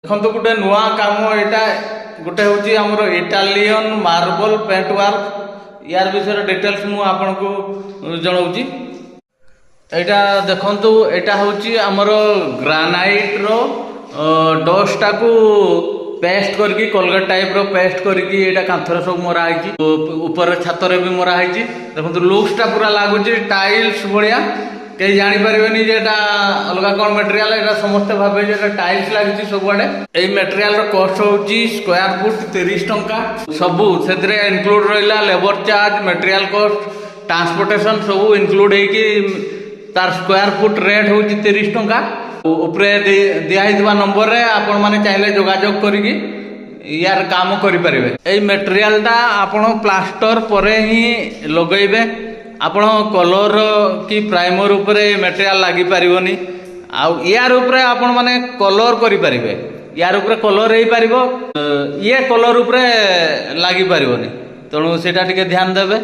देखो गोटे नुआ काम यहाँ गोटे हूँ आमर इटालियन मार्बल पेंट वर्क यार विषय डिटेल्स मुझे आपको जनाऊँगी। यहाँ देखु यहाँ हूँ आमर ग्रानाइट रो डस्टा को पेस्ट करके कोलगेट टाइप रो पेस्ट करके यहाँ कांथर सब मराई ऊपर छातर भी मराई। देखो लुक्सटा पूरा लगुच टाइल्स भाया कहीं जापर अलग कौन मेटेरियल यहाँ समस्ते भावे टाइल्स लगी सबुआड़े। यही मेटेरियल कस्ट हूँ स्क्वायर फुट 30 टंका सबू से इनक्लूड रहा लेबर चार्ज मेटेरियल कस्ट ट्रांसपोर्टेशन सब इनक्लूड होगी तार स्क्वायर फुट रेट हूँ 30 टंका। उपरे दिखाई नंबर रे आपण मैंने चाहिए जोगाजोग करी यार काम करें। यही मेटेरियलटा आपण प्लास्टर पर ही लगेबे आपण कलर कि प्राइमर उपरे मेटेरियल लगी पारिबनी आउ यार उपरे आपण माने कलर करि परिबे यार उपरे कलर हे पारिबो ये कलर उपरे लगी पारिबनी तेणु सेटा टिके ध्यान देबे।